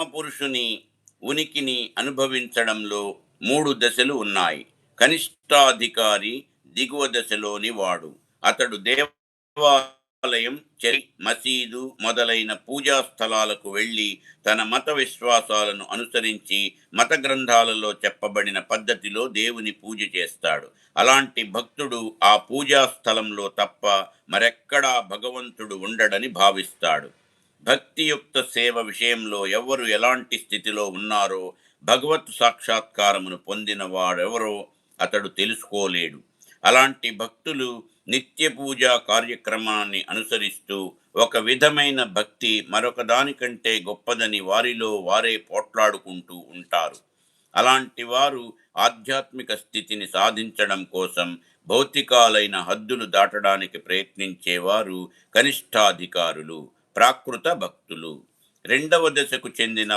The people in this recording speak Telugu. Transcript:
పురుషుని ఉనికిని అనుభవించడంలో 3 దశలు ఉన్నాయి. కనిష్టాధికారి దిగువ దశలోని వాడు. అతడు దేవాలయం, మసీదు మొదలైన పూజా స్థలాలకు వెళ్ళి తన మత విశ్వాసాలను అనుసరించి మత గ్రంథాలలో చెప్పబడిన పద్ధతిలో దేవుని పూజ చేస్తాడు. అలాంటి భక్తుడు ఆ పూజా స్థలంలో తప్ప మరెక్కడా భగవంతుడు ఉండడని భావిస్తాడు. భక్తియుక్త సేవ విషయంలో ఎవరు ఎలాంటి స్థితిలో ఉన్నారో, భగవత్ సాక్షాత్కారమును పొందిన వారెవరో అతడు తెలుసుకోలేడు. అలాంటి భక్తులు నిత్య పూజా కార్యక్రమాన్ని అనుసరిస్తూ ఒక విధమైన భక్తి మరొక దానికంటే గొప్పదని వారిలో వారే పోట్లాడుకుంటూ ఉంటారు. అలాంటి వారు ఆధ్యాత్మిక స్థితిని సాధించడం కోసం భౌతికాలైన హద్దులు దాటడానికి ప్రయత్నించేవారు కనిష్టాధికారులు, ప్రాకృత భక్తులు. రెండవ దశకు చెందిన